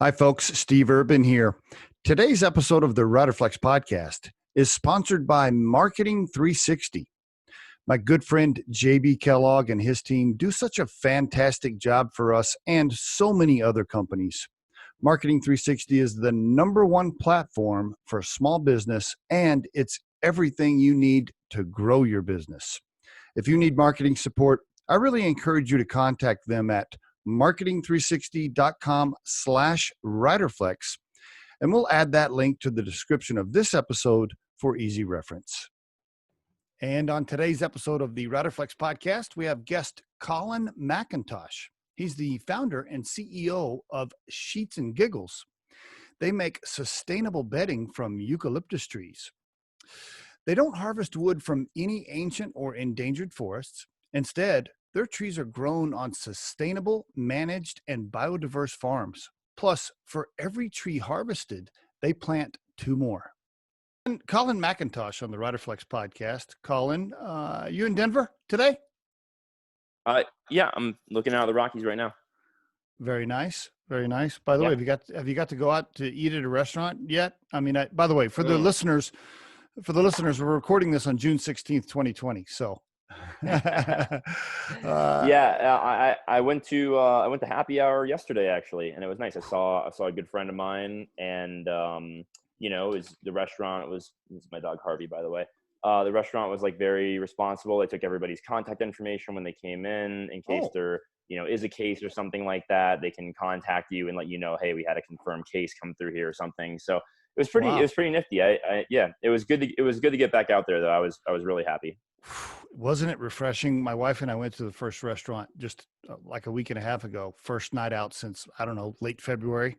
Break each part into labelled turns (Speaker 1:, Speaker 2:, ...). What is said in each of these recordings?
Speaker 1: Hi, folks. Steve Urban here. Today's episode of the Riderflex podcast is sponsored by Marketing 360. My good friend JB Kellogg and his team do such a fantastic job for us and so many other companies. Marketing 360 is the number one platform for small business, and it's everything you need to grow your business. If you need marketing support, I really encourage you to contact them at marketing360.com/riderflex, and we'll add that link to the description of this episode for easy reference. And on today's episode of the Riderflex podcast, we have guest Colin McIntosh. He's the founder and CEO of Sheets and Giggles. They make sustainable bedding from eucalyptus trees. They don't harvest wood from any ancient or endangered forests. Instead, their trees are grown on sustainable, managed, and biodiverse farms. Plus, for every tree harvested, they plant two more. And Colin McIntosh on the Riderflex podcast. Colin, you in Denver today?
Speaker 2: Yeah, I'm looking out of the Rockies right now.
Speaker 1: Very nice. Very nice. By the way, have you got to go out to eat at a restaurant yet? I mean, by the way, for the listeners, we're recording this on June 16th, 2020. So
Speaker 2: I went to happy hour yesterday actually, and it was nice. I saw a good friend of mine, and the restaurant was my dog Harvey, by the way. The restaurant was like very responsible. They took everybody's contact information when they came in case there is a case or something like that. They can contact you and let you know, hey, we had a confirmed case come through here or something. So it was pretty nifty. It was good to get back out there though. I was really happy.
Speaker 1: Wasn't it refreshing? My wife and I went to the first restaurant just like a week and a half ago, first night out since, I don't know, late February.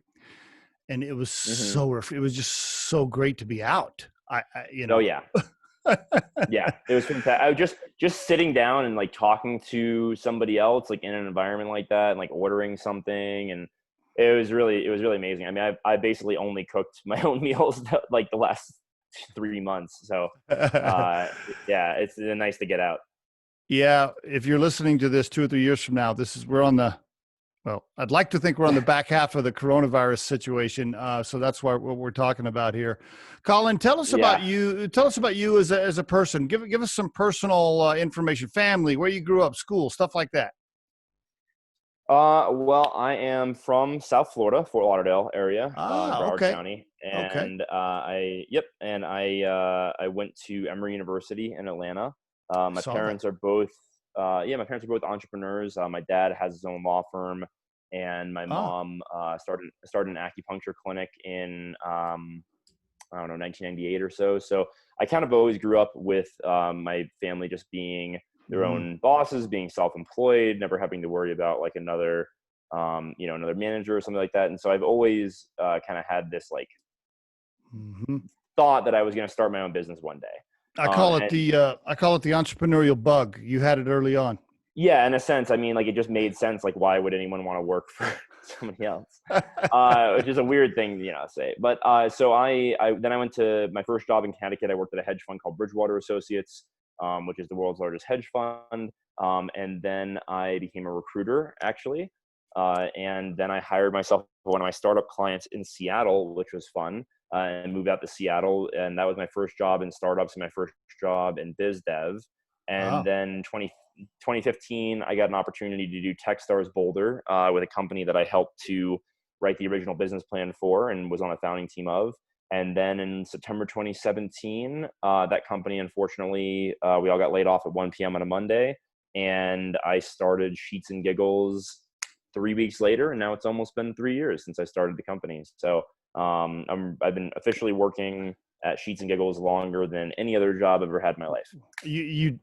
Speaker 1: And it was it was just so great to be out.
Speaker 2: Oh yeah. Yeah, it was fantastic. I was just sitting down and like talking to somebody else, like in an environment like that, and like ordering something, and it was really amazing. I mean, I basically only cooked my own meals like the last 3 months, so it's nice to get out.
Speaker 1: Yeah, if you're listening to this 2 or 3 years from now, I'd like to think we're on the back half of the coronavirus situation. So that's what we're talking about here. Colin, tell us about you. Tell us about you as a person. Give us some personal information, family, where you grew up, school, stuff like that.
Speaker 2: Well, I am from South Florida, Fort Lauderdale area, Broward County, and I went to Emory University in Atlanta. My parents are both entrepreneurs. My dad has his own law firm, and my mom started an acupuncture clinic in 1998 or so. So I kind of always grew up with my family just being their own bosses, being self-employed, never having to worry about like another manager or something like that. And so I've always kind of had this like thought that I was going to start my own business one day.
Speaker 1: I call it the entrepreneurial bug. You had it early on.
Speaker 2: Yeah, in a sense. I mean, like it just made sense. Like, why would anyone want to work for somebody else? Which is a weird thing, to say. But so I went to my first job in Connecticut. I worked at a hedge fund called Bridgewater Associates, which is the world's largest hedge fund. And then I became a recruiter, actually. And then I hired myself one of my startup clients in Seattle, which was fun, and moved out to Seattle. And that was my first job in startups and my first job in biz dev. And then 2015, I got an opportunity to do Techstars Boulder with a company that I helped to write the original business plan for and was on a founding team of. And then in September 2017, that company, unfortunately, we all got laid off at 1 p.m. on a Monday. And I started Sheets and Giggles 3 weeks later. And now it's almost been 3 years since I started the company. So I've been officially working at Sheets and Giggles longer than any other job I've ever had in my life.
Speaker 1: You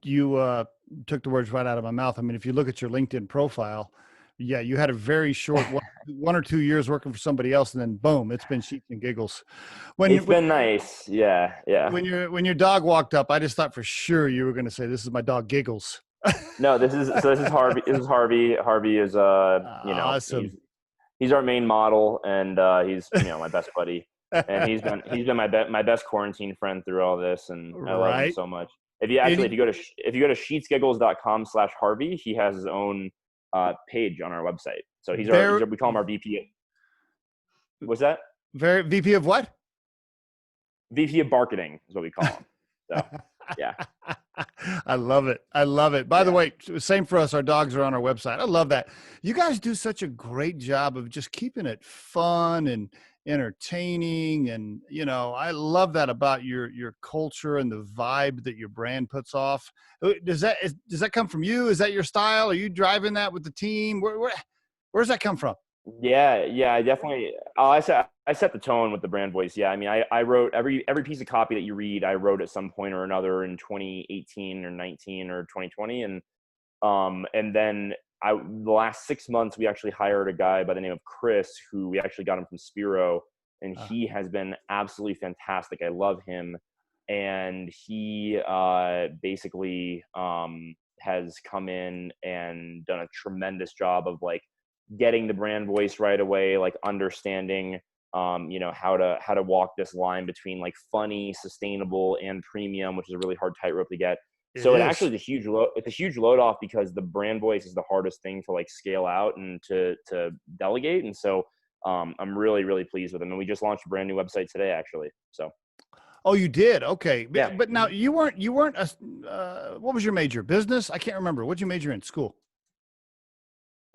Speaker 1: took the words right out of my mouth. I mean, if you look at your LinkedIn profile, yeah, you had a very short 1 or 2 years working for somebody else, and then boom, it's been Sheets and Giggles.
Speaker 2: It's been nice. Yeah.
Speaker 1: When your dog walked up, I just thought for sure you were going to say, "This is my dog Giggles."
Speaker 2: No, this is Harvey. This is Harvey. Harvey is
Speaker 1: awesome.
Speaker 2: He's our main model, and he's my best buddy. And he's been my best quarantine friend through all this, and I love him so much. If you go to sheetsgiggles.com/Harvey, he has his own page on our website. So we call him our VP. What's that?
Speaker 1: Very VP of what?
Speaker 2: VP of marketing is what we call him. So, yeah.
Speaker 1: I love it. I love it. By the
Speaker 2: Yeah.
Speaker 1: way, same for us. Our dogs are on our website. I love that. You guys do such a great job of just keeping it fun and entertaining. And, I love that about your culture and the vibe that your brand puts off. Does that come from you? Is that your style? Are you driving that with the team? Where's that come from?
Speaker 2: Yeah, I definitely. I set the tone with the brand voice. Yeah, I mean, I wrote every piece of copy that you read. I wrote at some point or another in 2018 or 19 or 2020, and then the last 6 months we actually hired a guy by the name of Chris, who we actually got him from Spiro, and he has been absolutely fantastic. I love him, and he basically has come in and done a tremendous job of like getting the brand voice right away, like understanding how to walk this line between like funny, sustainable, and premium, which is a really hard tightrope to get.
Speaker 1: It
Speaker 2: So
Speaker 1: is.
Speaker 2: it's a huge load off, because the brand voice is the hardest thing to like scale out and to delegate. And so I'm really, really pleased with them. And we just launched a brand new website today, actually. So
Speaker 1: Oh, you did? Okay.
Speaker 2: yeah.
Speaker 1: But now you weren't what was your major? Business? I can't remember. What'd you major in school?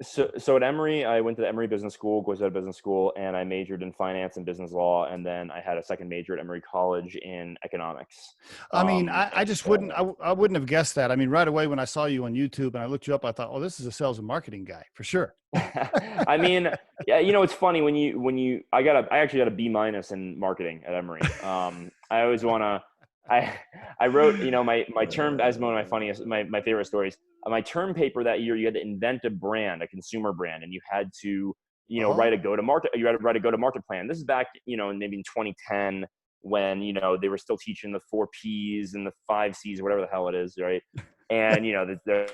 Speaker 2: So at Emory, I went to the Emory Business School, Glassdoor Business School, and I majored in finance and business law. And then I had a second major at Emory College in economics.
Speaker 1: I mean, I
Speaker 2: And
Speaker 1: just
Speaker 2: so,
Speaker 1: I wouldn't have guessed that. I mean, right away when I saw you on YouTube and I looked you up, I thought, oh, this is a sales and marketing guy for sure.
Speaker 2: I mean, yeah, it's funny I actually got a B- in marketing at Emory. I always want to, I wrote, my term, as one of my favorite stories, my term paper that year, you had to invent a brand, a consumer brand, and you had to, write a
Speaker 1: Oh,
Speaker 2: go-to-market, you had to write a go-to-market plan. This is back, maybe in 2010, when, they were still teaching the 4 Ps and the 5 Cs, whatever the hell it is. Right. And, they're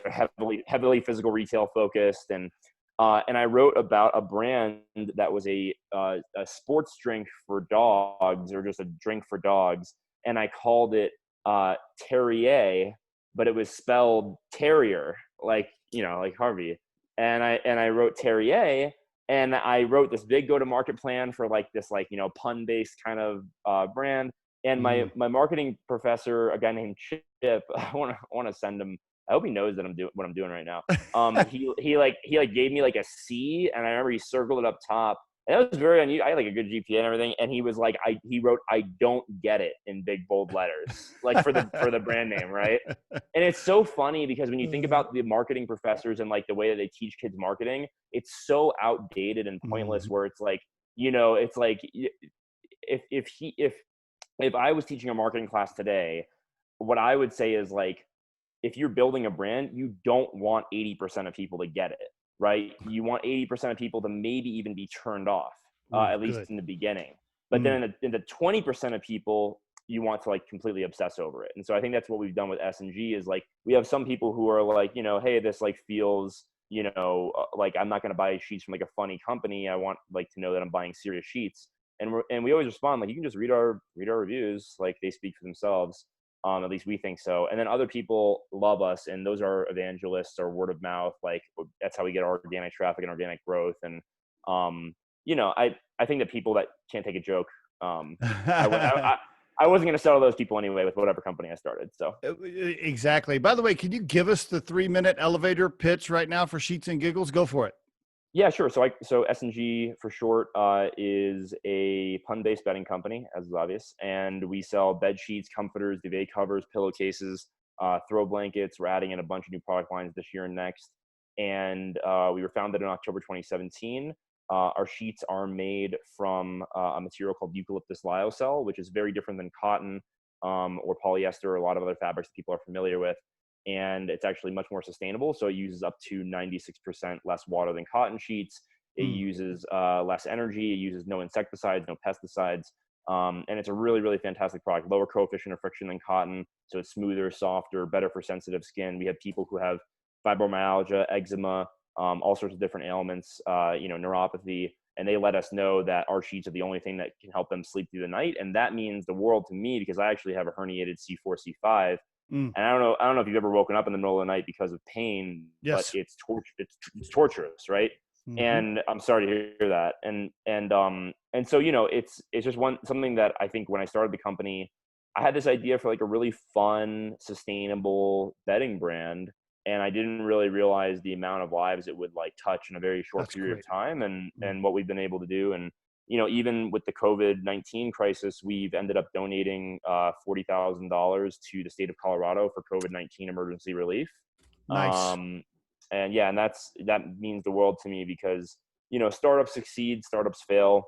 Speaker 2: heavily physical retail focused. And I wrote about a brand that was a sports drink for dogs, or just a drink for dogs. And I called it Terrier, but it was spelled terrier, like like Harvey. And I wrote Terrier, and I wrote this big go-to-market plan for like this, like pun-based kind of brand. And my
Speaker 1: mm.
Speaker 2: my marketing professor, a guy named Chip, I want to send him. I hope he knows that I'm doing what I'm doing right now. He gave me like a C, and I remember he circled it up top. And that was very unusual. I had like a good GPA and everything, and he was like, he wrote, "I don't get it" in big bold letters, like for the brand name, right? And it's so funny, because when you think about the marketing professors and like the way that they teach kids marketing, it's so outdated and pointless.
Speaker 1: Mhm.
Speaker 2: Where it's like, it's like, if I was teaching a marketing class today, what I would say is like, if you're building a brand, you don't want 80% of people to get it, right? You want 80% of people to maybe even be turned off,
Speaker 1: Ooh,
Speaker 2: at least
Speaker 1: good.
Speaker 2: in the beginning. But
Speaker 1: Mm.
Speaker 2: then in the 20% of people, you want to like completely obsess over it. And so I think that's what we've done with S&G, is like, we have some people who are like, hey, this like feels, like I'm not going to buy sheets from like a funny company. I want like to know that I'm buying serious sheets. And we always respond like, you can just read our reviews, like they speak for themselves. At least we think so. And then other people love us, and those are evangelists or word of mouth. Like that's how we get our organic traffic and organic growth. And I think that people that can't take a joke, I w- I wasn't going to settle those people anyway with whatever company I started. So
Speaker 1: Exactly. By the way, can you give us the 3-minute elevator pitch right now for Sheets and Giggles? Go for it.
Speaker 2: yeah, sure. So S&G for short is a pun-based bedding company, as is obvious, and we sell bed sheets, comforters, duvet covers, pillowcases, throw blankets. We're adding in a bunch of new product lines this year and next. And we were founded in October 2017. Our sheets are made from a material called eucalyptus lyocell, which is very different than cotton or polyester or a lot of other fabrics that people are familiar with. And it's actually much more sustainable. So it uses up to 96% less water than cotton sheets. It
Speaker 1: Mm.
Speaker 2: uses less energy. It uses no insecticides, no pesticides. And it's a really, really fantastic product. Lower coefficient of friction than cotton. So it's smoother, softer, better for sensitive skin. We have people who have fibromyalgia, eczema, all sorts of different ailments, neuropathy. And they let us know that our sheets are the only thing that can help them sleep through the night. And that means the world to me, because I actually have a herniated C4, C5.
Speaker 1: Mm.
Speaker 2: And I don't know if you've ever woken up in the middle of the night because of pain, but
Speaker 1: Yes.
Speaker 2: it's torturous, right?
Speaker 1: Mm-hmm.
Speaker 2: And I'm sorry to hear that. And so, it's just something that I think when I started the company, I had this idea for like a really fun, sustainable bedding brand. And I didn't really realize the amount of lives it would like touch in a very short
Speaker 1: That's
Speaker 2: period of
Speaker 1: great.
Speaker 2: time, and
Speaker 1: Mm.
Speaker 2: what we've been able to do. And, even with the COVID-19 crisis, we've ended up donating $40,000 to the state of Colorado for COVID-19 emergency relief.
Speaker 1: Nice.
Speaker 2: And yeah, and that means the world to me because, startups succeed, startups fail,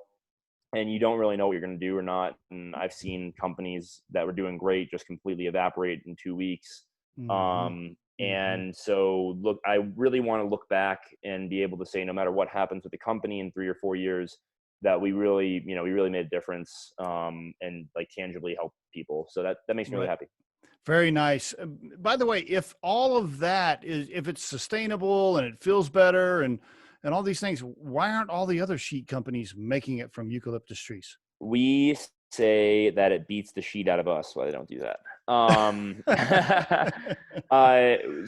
Speaker 2: and you don't really know what you're going to do or not. And I've seen companies that were doing great just completely evaporate in 2 weeks.
Speaker 1: Mm-hmm. Mm-hmm.
Speaker 2: And so look, I really want to look back and be able to say, no matter what happens with the company in 3 or 4 years, that we really, we really made a difference, and like tangibly help people. So that makes me really
Speaker 1: Right.
Speaker 2: happy.
Speaker 1: Very nice. By the way, if all of that is, if it's sustainable and it feels better and all these things, why aren't all the other sheet companies making it from eucalyptus trees?
Speaker 2: We say that it beats the sheet out of us why they don't do that.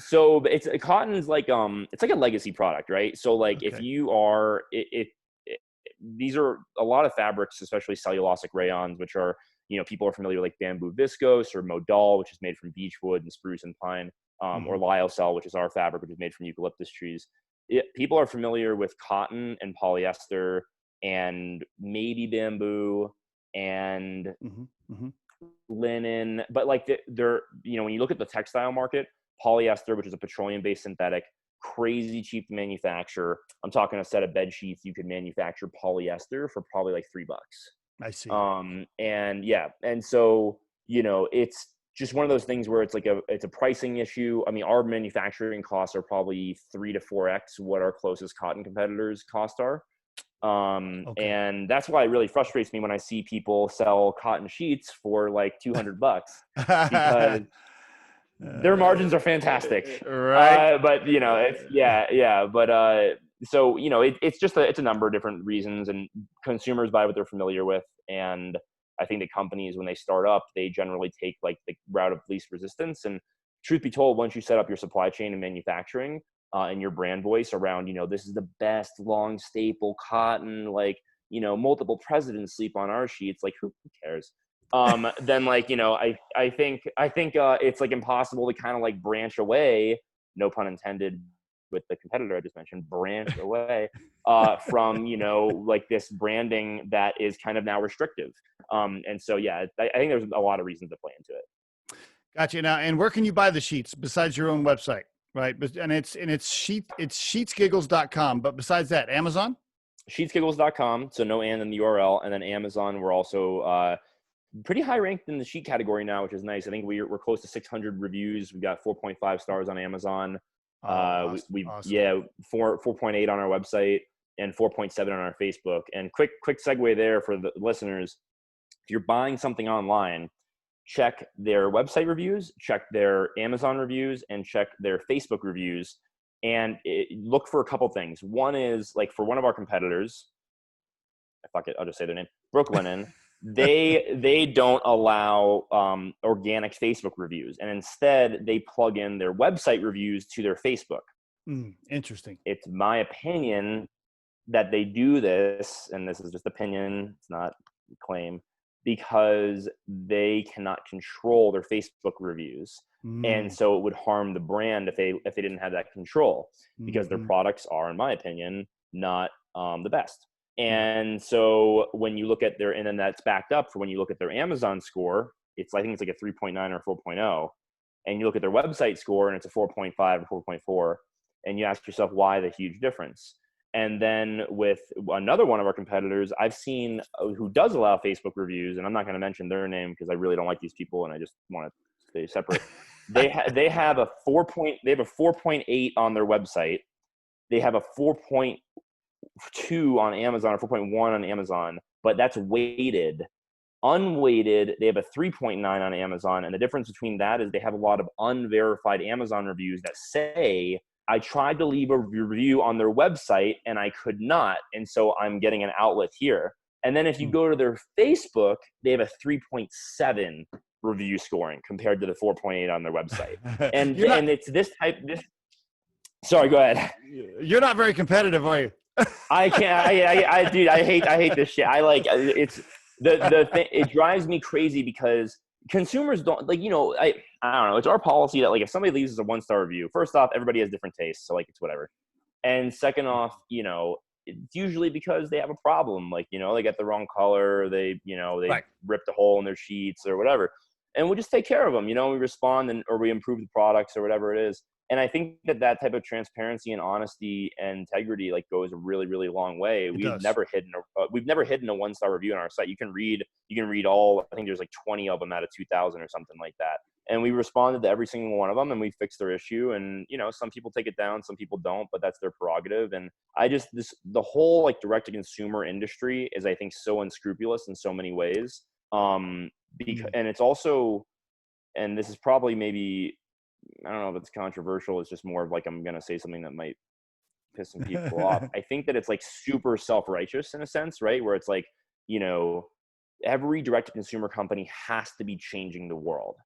Speaker 2: So cotton's like, it's like a legacy product, right? So like if
Speaker 1: Okay.
Speaker 2: you are, these are a lot of fabrics, especially cellulosic rayons, which are, people are familiar with like bamboo viscose or modal, which is made from beechwood and spruce and pine,
Speaker 1: Mm-hmm.
Speaker 2: or lyocell, which is our fabric, which is made from eucalyptus trees. People are familiar with cotton and polyester and maybe bamboo and
Speaker 1: Mm-hmm. Mm-hmm.
Speaker 2: linen, but like they're, when you look at the textile market, polyester, which is a petroleum-based synthetic, crazy cheap to manufacture. I'm talking a set of bed sheets you could manufacture polyester for probably like $3.
Speaker 1: I see.
Speaker 2: And yeah, and so, it's just one of those things where it's a pricing issue. I mean, our manufacturing costs are probably 3 to 4x what our closest cotton competitors cost are.
Speaker 1: Okay.
Speaker 2: And that's why it really frustrates me when I see people sell cotton sheets for like $200, because their margins are fantastic.
Speaker 1: Right.
Speaker 2: But it's, yeah. But so it's just it's a number of different reasons, and consumers buy what they're familiar with. And I think the companies, when they start up, they generally take like the route of least resistance. And truth be told, once you set up your supply chain and manufacturing, and your brand voice around, this is the best long staple cotton, like, multiple presidents sleep on our sheets, like who cares? Then like, I think it's like impossible to kind of like branch away, no pun intended, with the competitor I just mentioned, branch away from, like this branding that is kind of now restrictive. And so, yeah, I think there's a lot of reasons to play into it.
Speaker 1: Gotcha. Now, and where can you buy the sheets besides your own website? Right. But, and it's sheetsgiggles.com. But besides that, Amazon?
Speaker 2: Sheetsgiggles.com. So no and in the URL. And then Amazon, we're also pretty high ranked in the sheet category now, which is nice. I think we're close to 600 reviews. We've got 4.5 stars on Amazon.
Speaker 1: Oh, awesome.
Speaker 2: We've
Speaker 1: Awesome.
Speaker 2: yeah, 4.8 on our website and 4.7 on our Facebook. And quick segue there for the listeners. If you're buying something online, check their website reviews, check their Amazon reviews, and check their Facebook reviews. And look for a couple things. One is like for one of our competitors, fuck it, I'll just say their name, Brooklinen. They don't allow organic Facebook reviews, and instead they plug in their website reviews to their Facebook.
Speaker 1: Interesting.
Speaker 2: It's my opinion that they do this, and this is just opinion, it's not a claim, because they cannot control their Facebook reviews. And so it would harm the brand if they didn't have that control, because their products are, in my opinion, not the best. And so when you look at and then that's backed up for when you look at their Amazon score, I think it's like a 3.9 or 4.0. And you look at their website score and it's a 4.5 or 4.4. And you ask yourself, why the huge difference? And then with another one of our competitors, I've seen who does allow Facebook reviews, and I'm not going to mention their name because I really don't like these people and I just want to stay separate. They have a 4.8 on their website. They have a 4.2 on Amazon or 4.1 on Amazon, but that's weighted. Unweighted, they have a 3.9 on Amazon. And the difference between that is they have a lot of unverified Amazon reviews that say, I tried to leave a review on their website and I could not. And so I'm getting an outlet here. And then if you go to their Facebook, they have a 3.7 review scoring compared to the 4.8 on their website. And it's this type. Sorry, go ahead.
Speaker 1: You're not very competitive, are you?
Speaker 2: I can't. Dude, I hate this shit. It's the thing. It drives me crazy because consumers don't like. I don't know. It's our policy that like if somebody leaves us a 1-star review, first off, everybody has different tastes, so like it's whatever. And second off, it's usually because they have a problem. Like they get the wrong color, they
Speaker 1: Right.
Speaker 2: ripped a hole in their sheets or whatever, and we'll just take care of them. We respond or we improve the products or whatever it is. And I think that type of transparency and honesty and integrity like goes a really, really long way.
Speaker 1: It
Speaker 2: We've
Speaker 1: does.
Speaker 2: never hidden a 1-star review on our site. You can read all. I think there's like 20 of them out of 2,000 or something like that. And we responded to every single one of them, and we fixed their issue. And some people take it down, some people don't, but that's their prerogative. And the whole like direct to consumer industry is, I think, so unscrupulous in so many ways. And it's also, and this is probably maybe, I don't know if it's controversial. It's just more of like, I'm going to say something that might piss some people off. I think that it's like super self-righteous in a sense, right? Where it's like, every direct-to-consumer company has to be changing the world,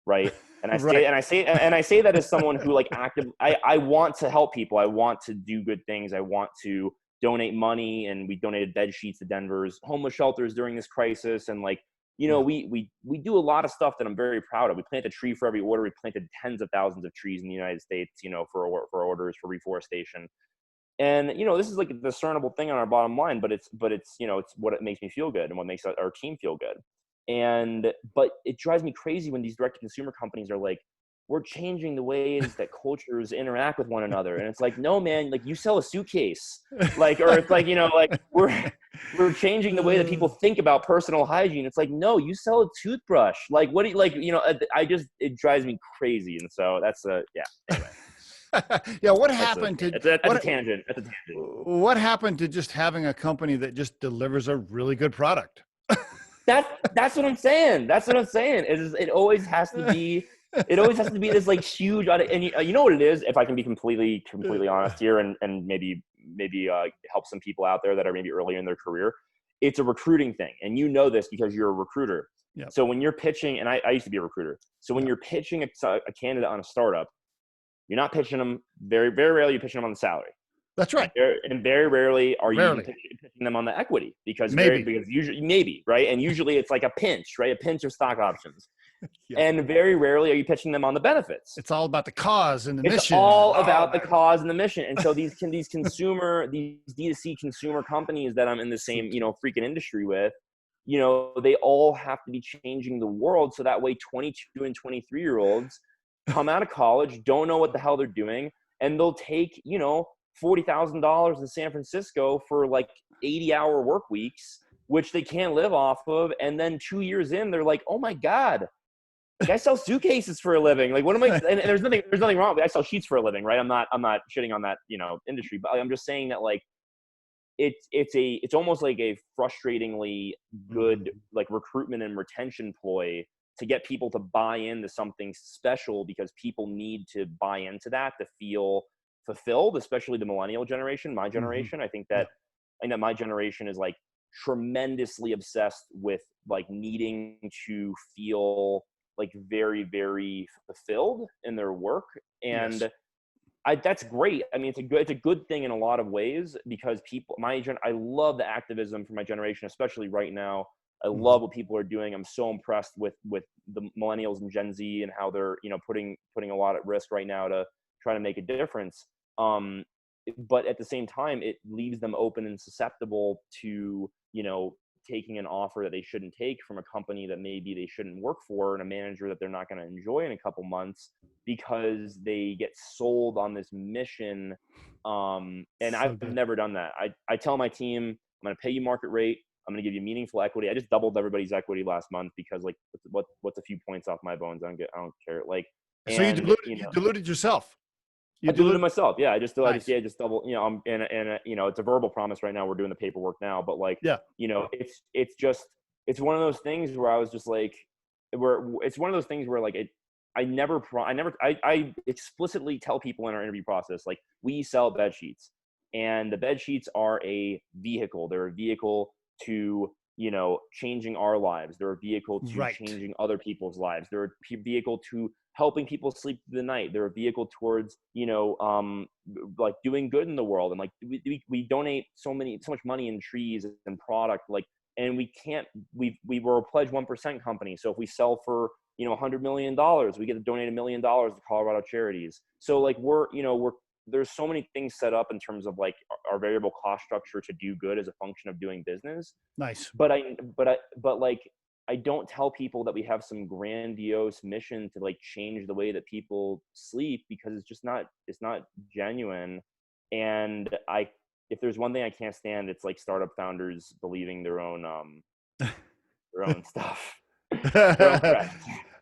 Speaker 2: right? And I say that as someone who like I want to help people. I want to do good things. I want to donate money, and we donated bed sheets to Denver's homeless shelters during this crisis, and like. We do a lot of stuff that I'm very proud of. We plant a tree for every order. We planted tens of thousands of trees in the United States, for orders for reforestation. And, this is like a discernible thing on our bottom line, but it's what it makes me feel good and what makes our team feel good. But it drives me crazy when these direct to consumer companies are like, we're changing the ways that cultures interact with one another. And it's like, no, man, like you sell a suitcase, like, or it's like, like we're changing the way that people think about personal hygiene. It's like, no, you sell a toothbrush. Like, what do you like, it drives me crazy. And so that's anyway.
Speaker 1: Yeah. What happened to,
Speaker 2: that's a tangent. That's a tangent.
Speaker 1: What happened to just having a company that just delivers a really good product?
Speaker 2: That's what I'm saying. That's what I'm saying. It always has to be this like huge, and you know what it is, if I can be completely honest here and maybe help some people out there that are maybe early in their career. It's a recruiting thing. And this because you're a recruiter.
Speaker 1: Yep.
Speaker 2: So when you're pitching, and I used to be a recruiter. So when you're pitching a candidate on a startup, you're not pitching them, very, very rarely you're pitching them on the salary.
Speaker 1: That's right.
Speaker 2: And very rarely are you pitching them on the equity because usually, right? And usually it's like a pinch, right? A pinch of stock options. Yeah. And very rarely are you pitching them on the benefits.
Speaker 1: It's all about the cause and the mission.
Speaker 2: It's all about the cause and the mission. And so these D2C consumer companies that I'm in the same, freaking industry with, they all have to be changing the world. So that way 22 and 23-year-olds come out of college, don't know what the hell they're doing. And they'll take, $40,000 in San Francisco for like 80-hour work weeks, which they can't live off of. And then 2 years in, they're like, oh my God, like I sell suitcases for a living. Like, what am I? And there's nothing wrong with it. I sell sheets for a living, right? I'm not shitting on that, industry, but I'm just saying that like, it's almost like a frustratingly good, like recruitment and retention ploy to get people to buy into something special, because people need to buy into that to feel fulfilled, especially the millennial generation, my generation. I think that my generation is like tremendously obsessed with like needing to feel like very, very fulfilled in their work. And that's great. I mean, it's a good thing in a lot of ways, because I love the activism for my generation, especially right now. I love what people are doing. I'm so impressed with the millennials and Gen Z and how they're, putting a lot at risk right now to try to make a difference. But at the same time, it leaves them open and susceptible to, taking an offer that they shouldn't take from a company that maybe they shouldn't work for, and a manager that they're not going to enjoy in a couple months, because they get sold on this mission. And I've never done that. I tell my team, I'm going to pay you market rate. I'm going to give you meaningful equity. I just doubled everybody's equity last month, because like, what's a few points off my bones? I don't care. Like,
Speaker 1: so you diluted yourself.
Speaker 2: I diluted myself. Yeah. I just double, it's a verbal promise right now. We're doing the paperwork now, but like, it's one of those things where I was just like, I explicitly tell people in our interview process, like, we sell bed sheets, and the bed sheets are a vehicle. They're a vehicle to, changing our lives. They're a vehicle to changing other people's lives. They're a vehicle to helping people sleep through the night. They're a vehicle towards, like doing good in the world. And like, we donate so much money in trees and product, like, and we were a Pledge 1% company. So if we sell for, $100 million, we get to donate $1 million to Colorado charities. So like, there's so many things set up in terms of like our variable cost structure to do good as a function of doing business.
Speaker 1: Nice.
Speaker 2: But like, I don't tell people that we have some grandiose mission to like change the way that people sleep, because it's not genuine. And if there's one thing I can't stand, it's like startup founders believing their own stuff. Their own crap.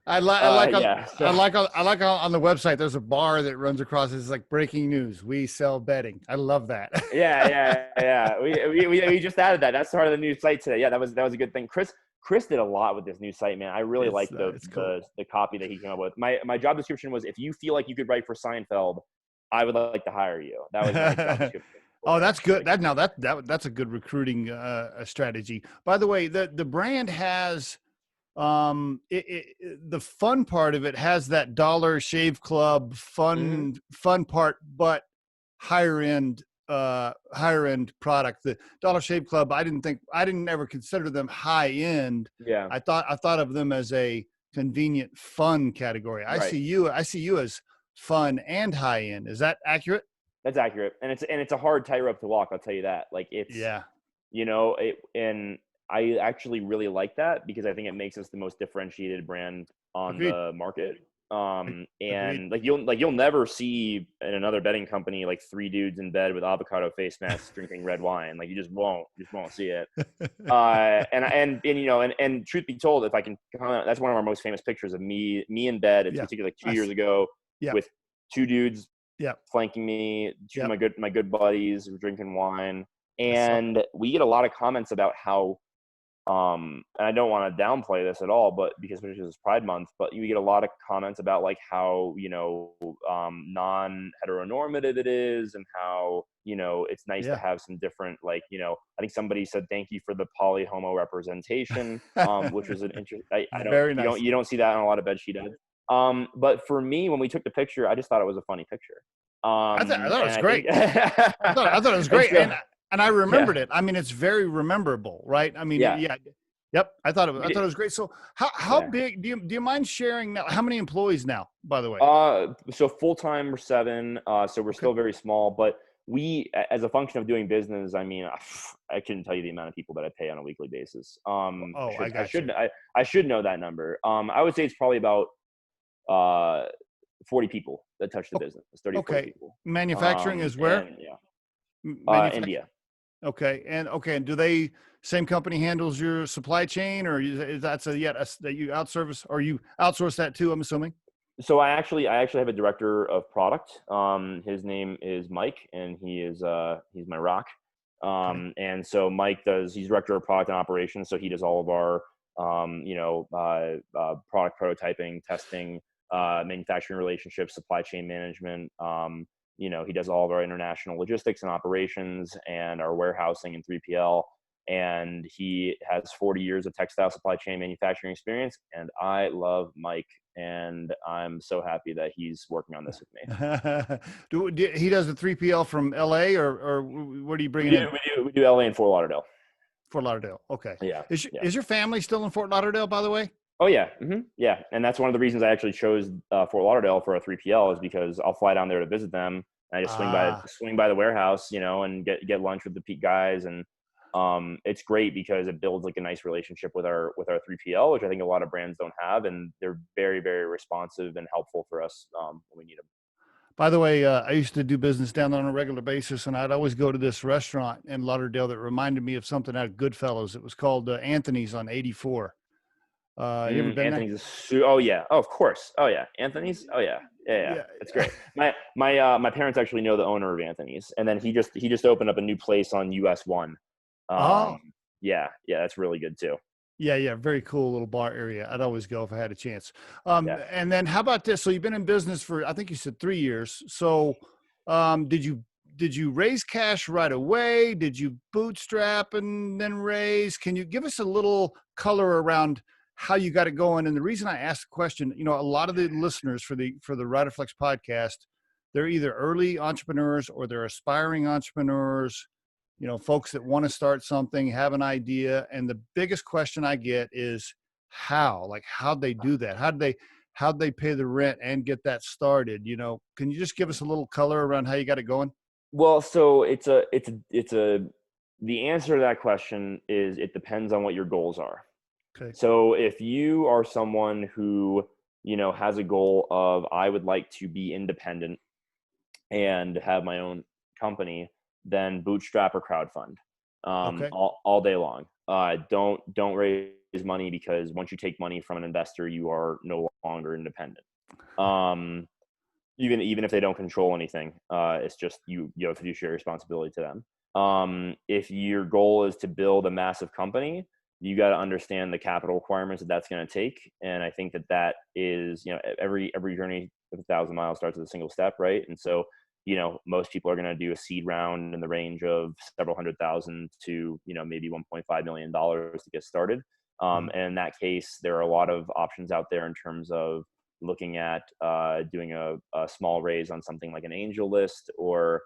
Speaker 1: I like on the website, there's a bar that runs across. It's like breaking news. We sell bedding. I love that.
Speaker 2: Yeah. We just added that. That's part of the new site today. Yeah, that was a good thing. Chris did a lot with this new site, man. I really like the copy that he came up with. My job description was, if you feel like you could write for Seinfeld, I would like to hire you. That was my job description.
Speaker 1: Oh, that's good. That's a good recruiting strategy. By the way, the brand has the fun part of it has that Dollar Shave Club fun part, but higher end product. The Dollar Shave Club, I didn't ever consider them high end.
Speaker 2: Yeah.
Speaker 1: I thought of them as a convenient fun category. I see you as fun and high end. Is that accurate?
Speaker 2: That's accurate. And it's a hard tightrope to walk, I'll tell you that. Like, it's, and I actually really like that, because I think it makes us the most differentiated brand on the market. And like you'll never see in another bedding company like three dudes in bed with avocado face masks drinking red wine. Like, you just won't see it. And truth be told, if I can comment, that's one of our most famous pictures of me in bed. It's particularly like 2 years ago with two dudes flanking me, two of my good buddies drinking wine. And we get a lot of comments about how, and I don't want to downplay this at all, but because it's Pride Month, but you get a lot of comments about like how, non-heteronormative it is, and how, it's nice to have some different, like, I think somebody said, thank you for the poly-homo representation, which was an interesting, you don't see that on a lot of bedsheet ads. But for me, when we took the picture, I just thought it was a funny picture.
Speaker 1: I thought it was great. I thought it was great. And I remembered it. I mean, it's very rememberable, right? I mean, yep. I thought it was great. So how big, do you mind sharing now? How many employees now, by the way?
Speaker 2: So full-time we're 7. So we're still very small, but we, as a function of doing business, I mean, I couldn't tell you the amount of people that I pay on a weekly basis. I should know that number. I would say it's probably about 40 people that touch the business. 30, 40 people.
Speaker 1: Manufacturing is where?
Speaker 2: India.
Speaker 1: Okay. And do they, same company handles your supply chain, or is that that you outsource, or you outsource that too, I'm assuming?
Speaker 2: So I actually have a director of product. His name is Mike, and he's my rock. And so Mike he's director of product and operations. So he does all of our, product prototyping, testing, manufacturing relationships, supply chain management. He does all of our international logistics and operations, and our warehousing and 3PL. And he has 40 years of textile supply chain manufacturing experience. And I love Mike, and I'm so happy that he's working on this with me.
Speaker 1: He does the 3PL from LA, or where do you bring it in?
Speaker 2: We do LA and Fort Lauderdale.
Speaker 1: Fort Lauderdale. Okay.
Speaker 2: Yeah.
Speaker 1: Is your family still in Fort Lauderdale, by the way?
Speaker 2: Oh yeah. Mm-hmm. Yeah. And that's one of the reasons I actually chose Fort Lauderdale for a 3PL, is because I'll fly down there to visit them. And I just swing by the warehouse, and get lunch with the Pete guys. And it's great because it builds like a nice relationship with our 3PL, which I think a lot of brands don't have. And they're very, very responsive and helpful for us when we need them.
Speaker 1: By the way, I used to do business down there on a regular basis, and I'd always go to this restaurant in Lauderdale that reminded me of something out of Goodfellas. It was called Anthony's on 84. You ever been
Speaker 2: Anthony's oh yeah. Oh, of course. Oh yeah. Anthony's. Oh yeah. Yeah. That's great. My parents actually know the owner of Anthony's, and then he just opened up a new place on US 1. Yeah. That's really good too.
Speaker 1: Yeah. Very cool little bar area. I'd always go if I had a chance. And then how about this? So you've been in business for, I think you said 3 years. So did you raise cash right away? Did you bootstrap and then raise? Can you give us a little color around how you got it going. And the reason I asked the question, you know, a lot of the listeners for the Riderflex podcast, they're either early entrepreneurs or they're aspiring entrepreneurs, you know, folks that want to start something, have an idea. And the biggest question I get is how'd they do that? How'd they pay the rent and get that started? You know, can you just give us a little color around how you got it going?
Speaker 2: Well, so the answer to that question is it depends on what your goals are.
Speaker 1: Okay.
Speaker 2: So if you are someone who, you know, has a goal of, I would like to be independent and have my own company, then bootstrap or crowdfund,
Speaker 1: Okay.
Speaker 2: all day long. Don't raise money, because once you take money from an investor, you are no longer independent. Even if they don't control anything, it's just you have fiduciary responsibility to them. If your goal is to build a massive company, you got to understand the capital requirements that's going to take. And I think that is, you know, every journey of 1,000 miles starts with a single step, right? And so, you know, most people are going to do a seed round in the range of several $100,000 to, you know, maybe $1.5 million to get started. And in that case, there are a lot of options out there in terms of looking at doing a small raise on something like an angel list, or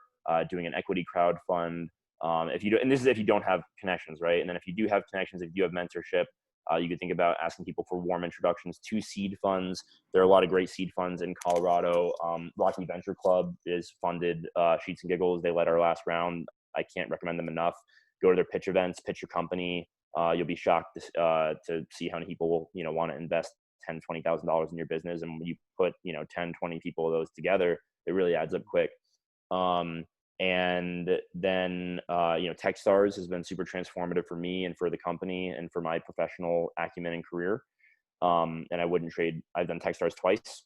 Speaker 2: doing an equity crowd fund. If you do, and this is if you don't have connections, right? And then if you do have connections, if you have mentorship, you could think about asking people for warm introductions to seed funds. There are a lot of great seed funds in Colorado. Rocky Venture Club is funded Sheets and Giggles. They led our last round. I can't recommend them enough. Go to their pitch events, pitch your company. You'll be shocked to see how many people will, you know, want to invest $10,000, $20,000 in your business. And when you put, you know, 10, 20 people of those together, it really adds up quick. And then, you know, Techstars has been super transformative for me and for the company and for my professional acumen and career. And I've done Techstars twice,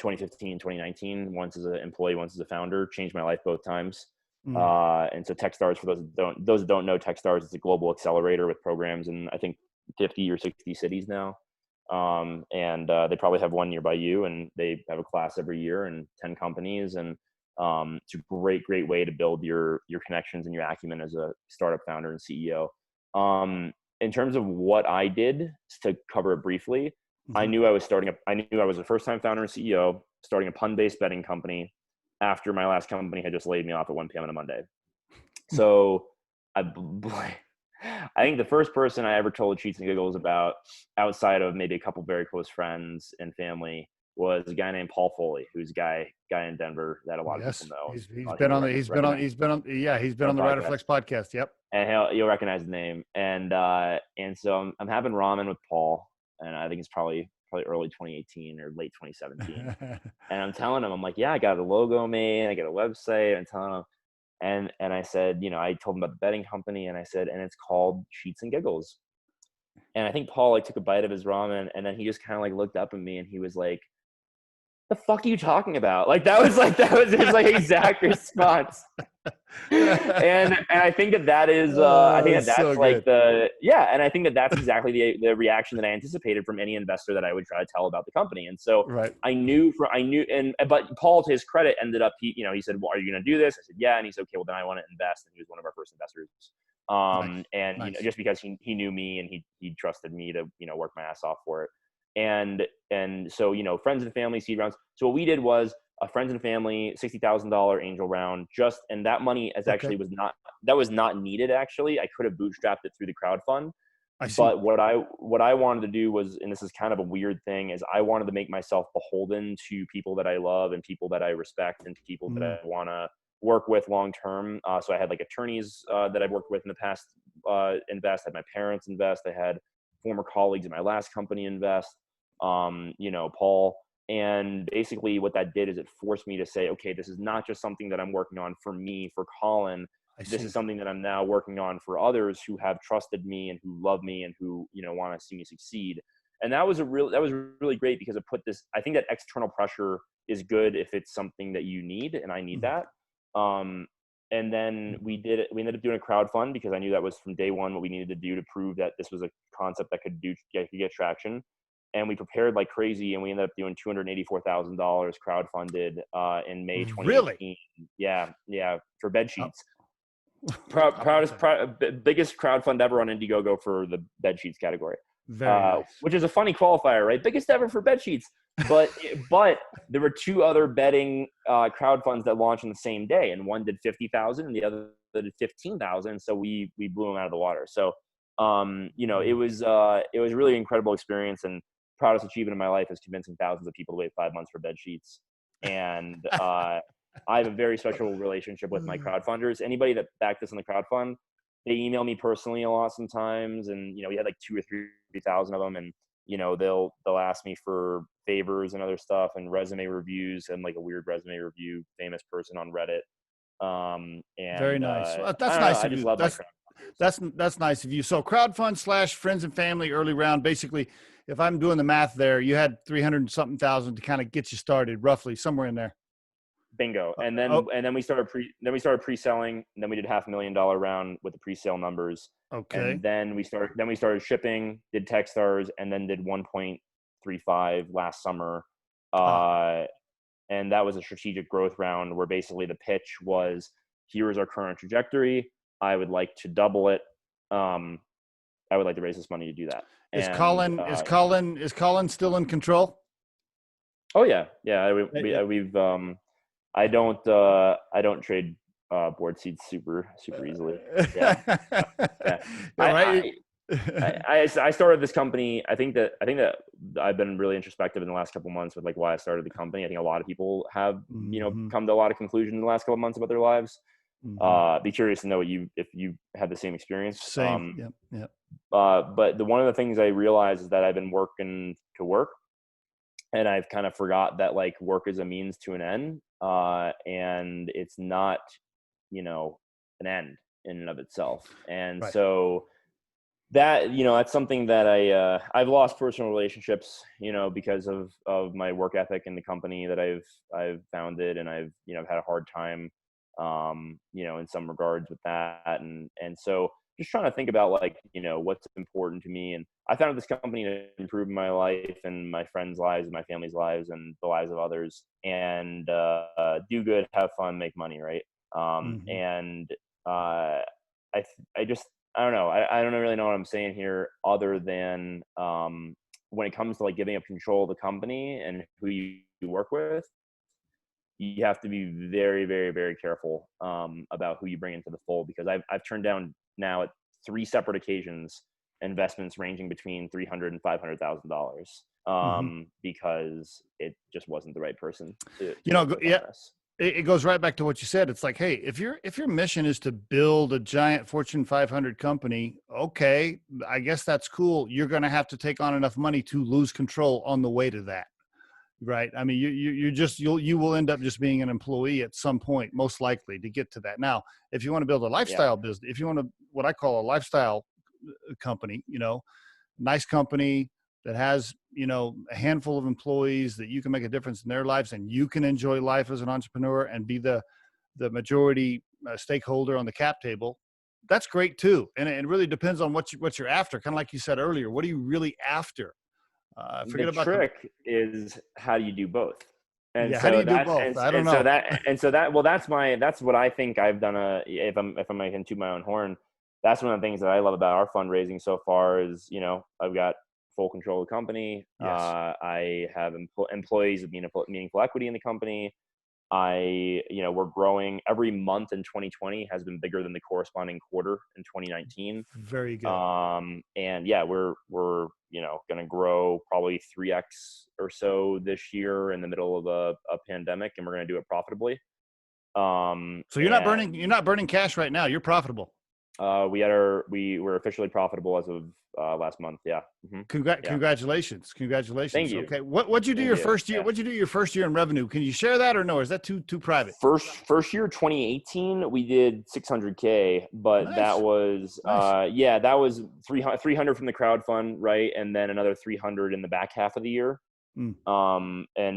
Speaker 2: 2015, 2019, once as an employee, once as a founder. Changed my life both times. And so Techstars, for those that don't know, Techstars is a global accelerator with programs in, I think, 50 or 60 cities now. And they probably have one nearby you, and they have a class every year and 10 companies. And it's a great way to build your connections and your acumen as a startup founder and CEO. In terms of what I did, to cover it briefly, I knew I was a first-time founder and CEO, starting a pun-based betting company after my last company had just laid me off at 1 p.m. on a Monday. So I think the first person I ever told Cheats and Giggles about, outside of maybe a couple very close friends and family, was a guy named Paul Foley, who's a guy in Denver that a lot of people know.
Speaker 1: He's been on the Riderflex podcast. Yep.
Speaker 2: And you'll recognize the name. And so I'm having ramen with Paul, and I think it's probably early 2018 or late 2017. And I'm telling him, I'm like, yeah, I got a logo made, I got a website. I'm telling him, and I said, you know, I told him about the betting company, and I said, and it's called Sheets and Giggles. And I think Paul like took a bite of his ramen, and then he just kind of like looked up at me, and he was like, "The fuck are you talking about?" Like that was his like exact response. and I think that is I think that's so like good. And I think that's exactly the reaction that I anticipated from any investor that I would try to tell about the company. And so I knew, but Paul, to his credit, ended up, he said, "Well, are you going to do this?" I said, "Yeah." And he said, "Okay, well then I want to invest." And he was one of our first investors. And you know, just because he knew me and he trusted me to, you know, work my ass off for it. And so, you know, friends and family seed rounds. So what we did was a friends and family $60,000 angel round, and that money actually was not needed. Actually, I could have bootstrapped it through the crowd fund. But what I wanted to do was, and this is kind of a weird thing, is I wanted to make myself beholden to people that I love and people that I respect and people that I want to work with long term. So I had like attorneys that I've worked with in the past invest. I had my parents invest. I had former colleagues in my last company invest. You know, Paul. And basically what that did is it forced me to say, okay, this is not just something that I'm working on for me, for Colin. This is something that I'm now working on for others who have trusted me and who love me and who, you know, want to see me succeed. And that was really great, because it put this, I think that external pressure is good if it's something that you need, and I need that. And then we ended up doing a crowd fund, because I knew that was from day one what we needed to do to prove that this was a concept that could get traction. And we prepared like crazy, and we ended up doing $284,000 crowdfunded in May 2018. Really? Yeah, for bed sheets. Biggest crowdfund ever on Indiegogo for the bed sheets category.
Speaker 1: Very nice.
Speaker 2: which is a funny qualifier, right? Biggest ever for bed sheets. But there were two other bedding crowd funds that launched on the same day, and one did 50,000 and the other did 15,000. So we blew them out of the water. So it was a really incredible experience, and proudest achievement in my life is convincing thousands of people to wait 5 months for bed sheets. And I have a very special relationship with my crowdfunders. Anybody that backed us in the crowdfund, they email me personally a lot sometimes, and we had like 2,000 or 3,000 of them, and they'll ask me for favors and other stuff and resume reviews, and like a weird resume review, famous person on Reddit. And
Speaker 1: very nice. Well, that's
Speaker 2: I don't
Speaker 1: nice
Speaker 2: know, I
Speaker 1: of
Speaker 2: just
Speaker 1: you.
Speaker 2: love my crowdfunders.
Speaker 1: That's nice of you. So crowdfund / friends and family early round. Basically, if I'm doing the math there, you had 300 and something thousand to kind of get you started, roughly somewhere in there.
Speaker 2: Bingo. And then we started pre-selling, and then we did $500,000 round with the pre-sale numbers.
Speaker 1: Okay.
Speaker 2: And then we started shipping, did Techstars, and then did 1.35 last summer. And that was a strategic growth round where basically the pitch was, here is our current trajectory. I would like to double it. I would like to raise this money to do that.
Speaker 1: Is Colin still in control?
Speaker 2: Oh yeah. I don't trade board seats super easily. Yeah.
Speaker 1: Right.
Speaker 2: I started this company. I think that I've been really introspective in the last couple of months with like why I started the company. I think a lot of people have come to a lot of conclusions in the last couple of months about their lives. Be curious to know if you had the same experience.
Speaker 1: Same. Yep.
Speaker 2: But one of the things I realized is that I've been working to work, and I've kind of forgot that like work is a means to an end, and it's not, an end in and of itself. And
Speaker 1: right.
Speaker 2: So that, that's something that I've lost personal relationships, because of my work ethic in the company that I've founded, and I've had a hard time, in some regards with that. And so just trying to think about like, what's important to me. And I founded this company to improve my life and my friends' lives and my family's lives and the lives of others, and do good, have fun, make money. Right. And I don't know. I don't really know what I'm saying here, other than when it comes to like giving up control of the company and who you work with, you have to be very, very, very careful about who you bring into the fold, because I've turned down now at 3 separate occasions investments ranging between $300,000 and $500,000 because it just wasn't the right person to
Speaker 1: it goes right back to what you said. It's like, hey, if your mission is to build a giant Fortune 500 company, okay, I guess that's cool. You're going to have to take on enough money to lose control on the way to that. Right. I mean, you will end up just being an employee at some point, most likely, to get to that. Now, if you want to build a lifestyle business, if you want to, what I call a lifestyle company, nice company that has, a handful of employees that you can make a difference in their lives, and you can enjoy life as an entrepreneur and be the majority stakeholder on the cap table. That's great too. And it really depends on what you're after. Kind of like you said earlier, what are you really after?
Speaker 2: The trick is, how do you do both? And
Speaker 1: how do you do both? I don't know.
Speaker 2: That's what I think I've done. If I'm making to my own horn, that's one of the things that I love about our fundraising so far is, I've got full control of the company. Yes. I have employees with meaningful equity in the company. We're growing. Every month in 2020 has been bigger than the corresponding quarter in 2019.
Speaker 1: Very good.
Speaker 2: And yeah, we're going to grow probably 3x or so this year in the middle of a pandemic, and we're going to do it profitably.
Speaker 1: So you're not burning cash right now. You're profitable.
Speaker 2: We're officially profitable as of last month. Yeah. Mm-hmm.
Speaker 1: Congratulations.
Speaker 2: Thank you.
Speaker 1: Okay. What'd you do your first year? What'd you do your first year in revenue? Can you share that, or no? Or is that too private?
Speaker 2: First year, 2018, we did 600K, but nice. That was, that was 300 from the crowd fund. Right. And then another 300 in the back half of the year. And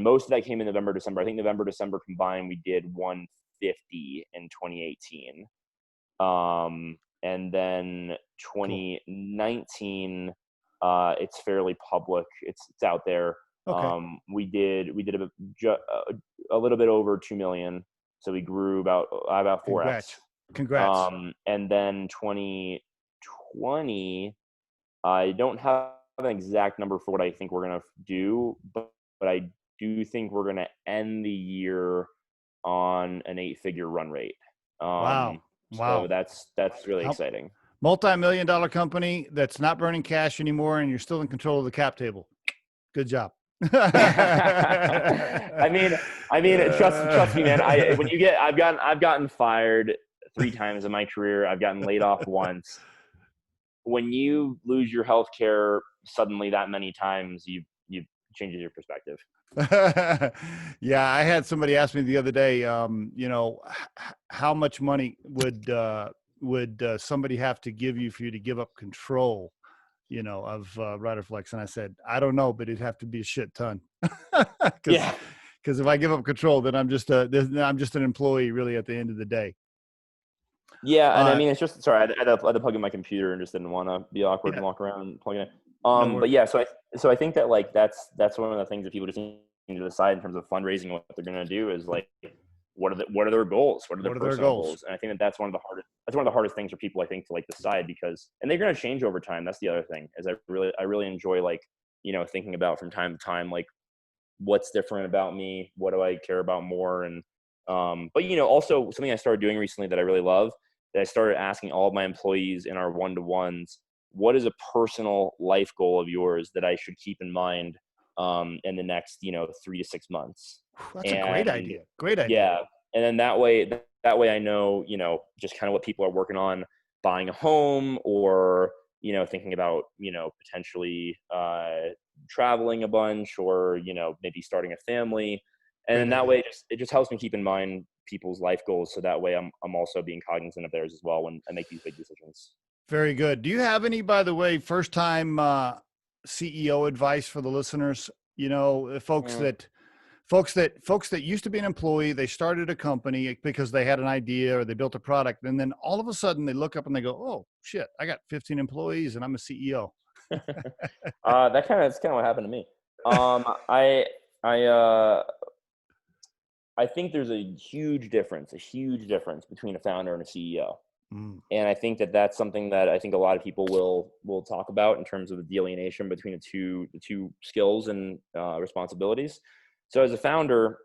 Speaker 2: most of that came in November, December. I think November, December combined, we did 150 in 2018. And then 2019, it's fairly public. It's out there. Okay. We did a little bit over 2 million. So we grew about 4x.
Speaker 1: Congrats.
Speaker 2: And then 2020, I don't have an exact number for what I think we're going to do, but I do think we're going to end the year on an 8-figure run rate.
Speaker 1: Wow.
Speaker 2: So
Speaker 1: Wow.
Speaker 2: that's really
Speaker 1: How,
Speaker 2: exciting.
Speaker 1: multi-million-dollar company that's not burning cash anymore, and you're still in control of the cap table. Good job.
Speaker 2: I mean, trust me, man. I've gotten fired 3 times in my career. I've gotten laid off once. When you lose your health care suddenly that many times, you changes your perspective.
Speaker 1: Yeah, I had somebody ask me the other day, how much money would somebody have to give you for you to give up control, of Riderflex? And I said, I don't know, but it'd have to be a shit ton.
Speaker 2: Yeah.
Speaker 1: Because if I give up control, then I'm just an employee, really, at the end of the day.
Speaker 2: Yeah, and I mean, it's just sorry. I had to plug in my computer and just didn't want to be awkward and walk around and plug it in.
Speaker 1: No
Speaker 2: But yeah, so I think that like that's one of the things that people just need to decide in terms of fundraising. What they're going to do is like, what are their goals? What are their personal goals? And I think that's one of the hardest things for people, I think, to like decide, because and they're going to change over time. That's the other thing, is I really enjoy like, thinking about from time to time, like, what's different about me, what do I care about more. And but also something I started doing recently that I really love, that I started asking all of my employees in our one-to-ones, what is a personal life goal of yours that I should keep in mind in the next 3 to 6 months.
Speaker 1: That's a great idea. Great idea.
Speaker 2: Yeah, and then that way I know just kind of what people are working on, buying a home, or thinking about potentially traveling a bunch, or maybe starting a family. And then that way it just helps me keep in mind people's life goals, so that way I'm also being cognizant of theirs as well when I make these big decisions.
Speaker 1: Very good. Do you have any, by the way, first time CEO advice for the listeners? Folks that used to be an employee, they started a company because they had an idea or they built a product, and then all of a sudden they look up and they go, "Oh shit, I got 15 employees and I'm a CEO."
Speaker 2: That's kind of what happened to me. I think there's a huge difference between a founder and a CEO.
Speaker 1: Mm.
Speaker 2: And I think that's something that I think a lot of people will talk about in terms of the delineation between the two skills and responsibilities. So as a founder,